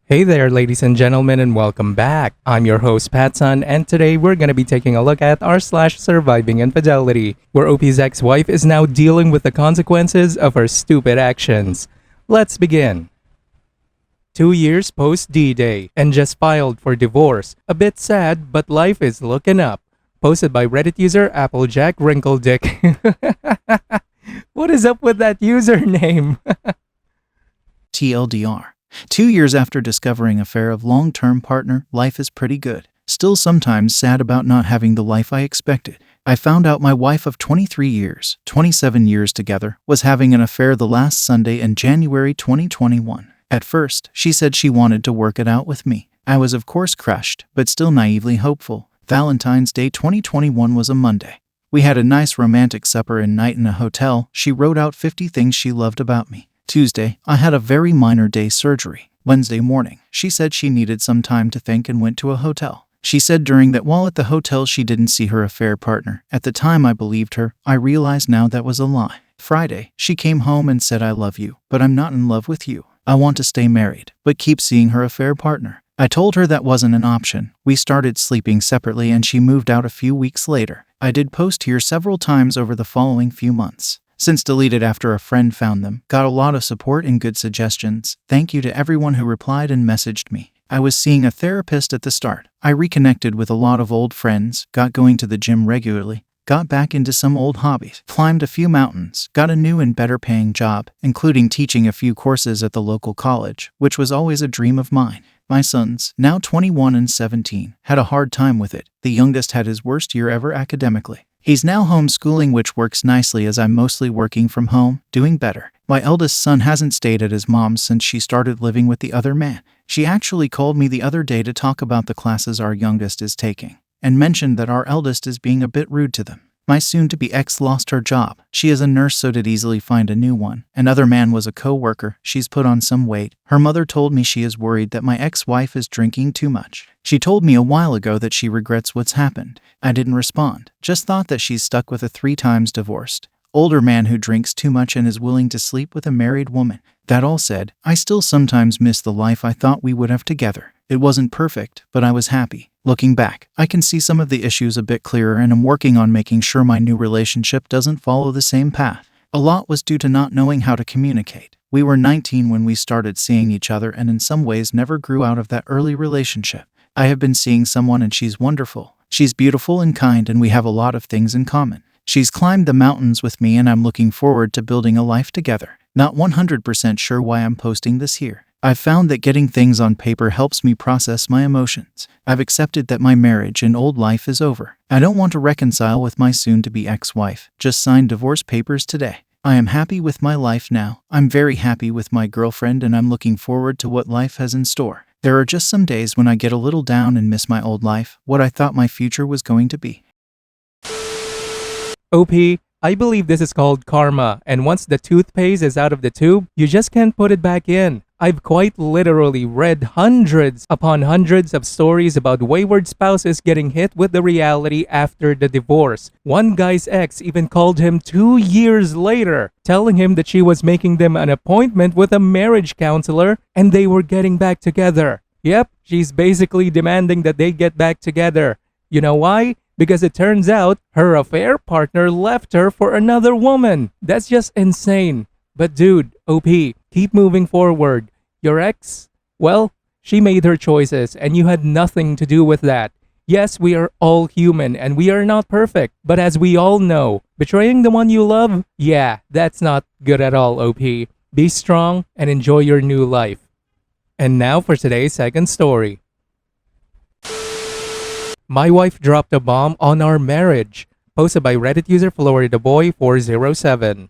Hey there, ladies and gentlemen, and welcome back. I'm your host, PattSun, and today we're going to be taking a look at r/surviving infidelity, where OP's ex-wife is now dealing with the consequences of her stupid actions. Let's begin. 2 years post D-Day, and just filed for divorce. A bit sad, but life is looking up. Posted by Reddit user Applejack Wrinkledick. What is up with that username? TLDR. 2 years after discovering affair of long-term partner, life is pretty good. Still sometimes sad about not having the life I expected. I found out my wife of 23 years, 27 years together, was having an affair the last Sunday in January 2021. At first, she said she wanted to work it out with me. I was of course crushed, but still naively hopeful. Valentine's Day 2021 was a Monday. We had a nice romantic supper and night in a hotel. She wrote out 50 things she loved about me. Tuesday, I had a very minor day surgery. Wednesday morning, she said she needed some time to think and went to a hotel. She said during that while at the hotel she didn't see her affair partner. At the time I believed her. I realize now that was a lie. Friday, she came home and said I love you, but I'm not in love with you. I want to stay married, but keep seeing her affair partner. I told her that wasn't an option. We started sleeping separately and she moved out a few weeks later. I did post here several times over the following few months. Since deleted after a friend found them, got a lot of support and good suggestions. Thank you to everyone who replied and messaged me. I was seeing a therapist at the start. I reconnected with a lot of old friends, got going to the gym regularly, got back into some old hobbies, climbed a few mountains, got a new and better paying job, including teaching a few courses at the local college, which was always a dream of mine. My sons, now 21 and 17, had a hard time with it. The youngest had his worst year ever academically. He's now homeschooling, which works nicely as I'm mostly working from home, doing better. My eldest son hasn't stayed at his mom's since she started living with the other man. She actually called me the other day to talk about the classes our youngest is taking, and mentioned that our eldest is being a bit rude to them. My soon-to-be ex lost her job. She is a nurse, so did easily find a new one. Another man was a coworker. She's put on some weight. Her mother told me she is worried that my ex-wife is drinking too much. She told me a while ago that she regrets what's happened. I didn't respond. Just thought that she's stuck with a 3 times divorced older man who drinks too much and is willing to sleep with a married woman. That all said, I still sometimes miss the life I thought we would have together. It wasn't perfect, but I was happy. Looking back, I can see some of the issues a bit clearer, and I'm working on making sure my new relationship doesn't follow the same path. A lot was due to not knowing how to communicate. We were 19 when we started seeing each other and in some ways never grew out of that early relationship. I have been seeing someone and she's wonderful. She's beautiful and kind, and we have a lot of things in common. She's climbed the mountains with me and I'm looking forward to building a life together. Not 100% sure why I'm posting this here. I've found that getting things on paper helps me process my emotions. I've accepted that my marriage and old life is over. I don't want to reconcile with my soon-to-be ex-wife. Just signed divorce papers today. I am happy with my life now. I'm very happy with my girlfriend and I'm looking forward to what life has in store. There are just some days when I get a little down and miss my old life, what I thought my future was going to be. OP, I believe this is called karma, and once the toothpaste is out of the tube, you just can't put it back in. I've quite literally read hundreds upon hundreds of stories about wayward spouses getting hit with the reality after the divorce. One guy's ex even called him 2 years later, telling him that she was making them an appointment with a marriage counselor and they were getting back together. Yep, she's basically demanding that they get back together. You know why? Because it turns out her affair partner left her for another woman. That's just insane. But dude, OP, keep moving forward. Your ex? Well, she made her choices and you had nothing to do with that. Yes, we are all human and we are not perfect. But as we all know, betraying the one you love? Yeah, that's not good at all, OP. Be strong and enjoy your new life. And now for today's second story. My wife dropped a bomb on our marriage. Posted by Reddit user FloridaBoy407.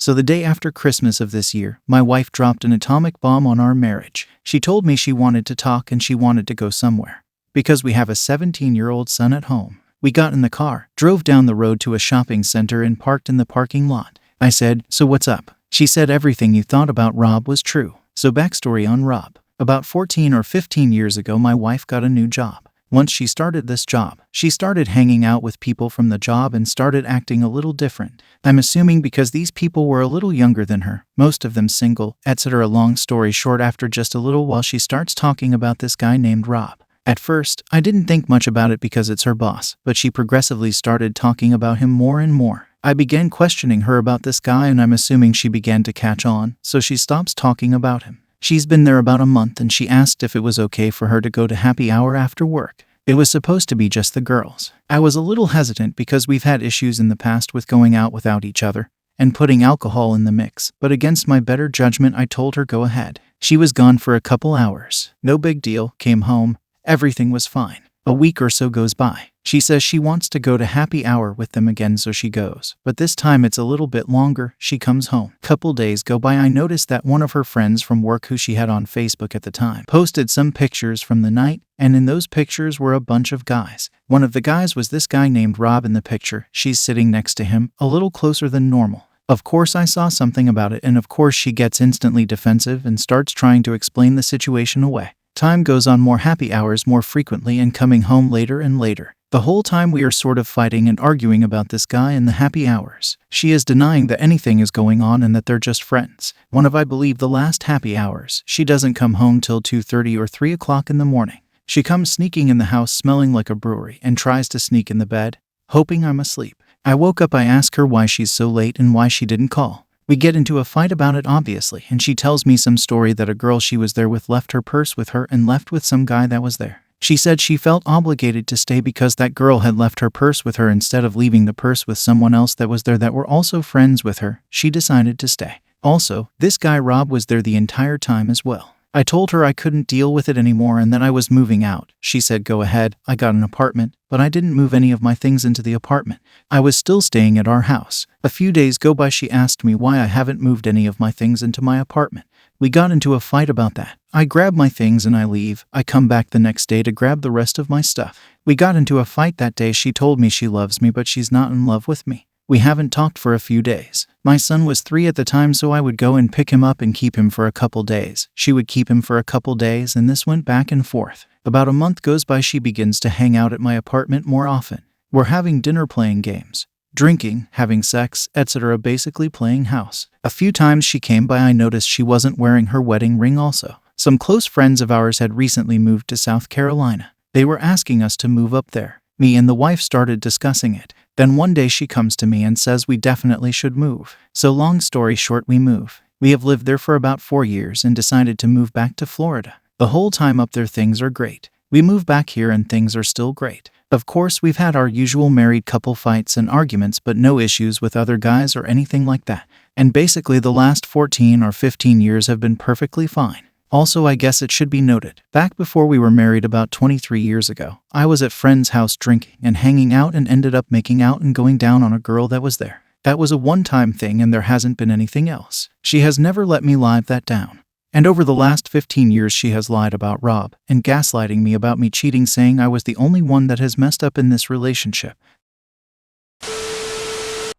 So the day after Christmas of this year, my wife dropped an atomic bomb on our marriage. She told me she wanted to talk and she wanted to go somewhere. Because we have a 17-year-old son at home. We got in the car, drove down the road to a shopping center and parked in the parking lot. I said, "So what's up?" She said, "Everything you thought about Rob was true." So backstory on Rob. About 14 or 15 years ago, my wife got a new job. Once she started this job, she started hanging out with people from the job and started acting a little different. I'm assuming because these people were a little younger than her, most of them single, etc. Long story short, after just a little while she starts talking about this guy named Rob. At first, I didn't think much about it because it's her boss, but she progressively started talking about him more and more. I began questioning her about this guy and I'm assuming she began to catch on, so she stops talking about him. She's been there about a month and she asked if it was okay for her to go to happy hour after work. It was supposed to be just the girls. I was a little hesitant because we've had issues in the past with going out without each other and putting alcohol in the mix, but against my better judgment I told her go ahead. She was gone for a couple hours. No big deal, came home. Everything was fine. A week or so goes by. She says she wants to go to happy hour with them again, so she goes. But this time it's a little bit longer. She comes home. Couple days go by. I noticed that one of her friends from work who she had on Facebook at the time posted some pictures from the night, and in those pictures were a bunch of guys. One of the guys was this guy named Rob in the picture. She's sitting next to him, a little closer than normal. Of course I saw something about it, and of course she gets instantly defensive and starts trying to explain the situation away. Time goes on, more happy hours more frequently and coming home later and later. The whole time we are sort of fighting and arguing about this guy in the happy hours. She is denying that anything is going on and that they're just friends. One of, I believe, the last happy hours, she doesn't come home till 2:30 or 3 o'clock in the morning. She comes sneaking in the house smelling like a brewery and tries to sneak in the bed, hoping I'm asleep. I woke up, I ask her why she's so late and why she didn't call. We get into a fight about it obviously, and she tells me some story that a girl she was there with left her purse with her and left with some guy that was there. She said she felt obligated to stay because that girl had left her purse with her instead of leaving the purse with someone else that was there that were also friends with her. She decided to stay. Also, this guy Rob was there the entire time as well. I told her I couldn't deal with it anymore and that I was moving out. She said go ahead. I got an apartment, but I didn't move any of my things into the apartment. I was still staying at our house. A few days go by, she asked me why I haven't moved any of my things into my apartment. We got into a fight about that. I grab my things and I leave. I come back the next day to grab the rest of my stuff. We got into a fight that day. She told me she loves me, but she's not in love with me. We haven't talked for a few days. My son was 3 at the time, so I would go and pick him up and keep him for a couple days. She would keep him for a couple days, and this went back and forth. About a month goes by, she begins to hang out at my apartment more often. We're having dinner, playing games, drinking, having sex, etc. Basically playing house. A few times she came by, I noticed she wasn't wearing her wedding ring also. Some close friends of ours had recently moved to South Carolina. They were asking us to move up there. Me and the wife started discussing it. Then one day she comes to me and says we definitely should move. So long story short, we move. We have lived there for about 4 years and decided to move back to Florida. The whole time up there things are great. We move back here and things are still great. Of course we've had our usual married couple fights and arguments, but no issues with other guys or anything like that. And basically the last 14 or 15 years have been perfectly fine. Also, I guess it should be noted, back before we were married about 23 years ago, I was at friend's house drinking and hanging out and ended up making out and going down on a girl that was there. That was a one-time thing and there hasn't been anything else. She has never let me live that down. And over the last 15 years she has lied about Rob and gaslighting me about me cheating, saying I was the only one that has messed up in this relationship.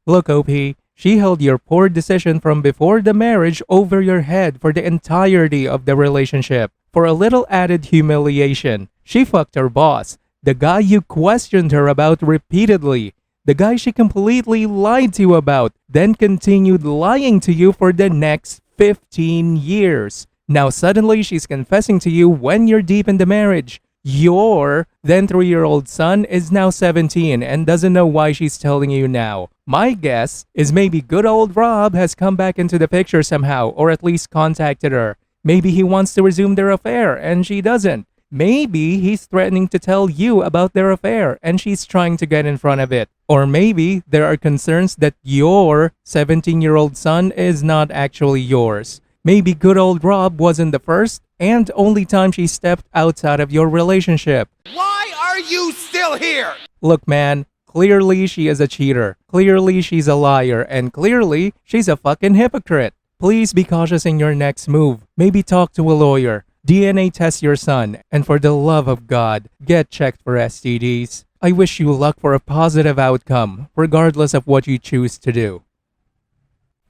Look, OP, she held your poor decision from before the marriage over your head for the entirety of the relationship. For a little added humiliation, she fucked her boss, the guy you questioned her about repeatedly, the guy she completely lied to you about, then continued lying to you for the next 15 years. Now suddenly she's confessing to you when you're deep in the marriage. Your then 3-year-old son is now 17 and doesn't know why she's telling you now. My guess is maybe good old Rob has come back into the picture somehow, or at least contacted her. Maybe he wants to resume their affair and she doesn't. Maybe he's threatening to tell you about their affair and she's trying to get in front of it. Or maybe there are concerns that your 17-year-old son is not actually yours. Maybe good old Rob wasn't the first and only time she stepped outside of your relationship. Why are you still here? Look, man, clearly she is a cheater. Clearly she's a liar. And clearly she's a fucking hypocrite. Please be cautious in your next move. Maybe talk to a lawyer. DNA test your son. And for the love of God, get checked for STDs. I wish you luck for a positive outcome, regardless of what you choose to do.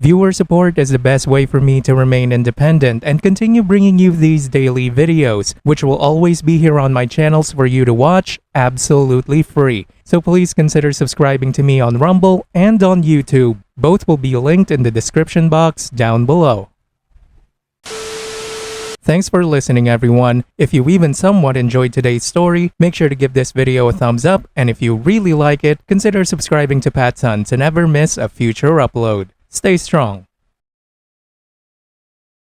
Viewer support is the best way for me to remain independent and continue bringing you these daily videos, which will always be here on my channels for you to watch absolutely free. So please consider subscribing to me on Rumble and on YouTube. Both will be linked in the description box down below. Thanks for listening, everyone. If you even somewhat enjoyed today's story, make sure to give this video a thumbs up, and if you really like it, consider subscribing to PattSun to never miss a future upload. Stay strong.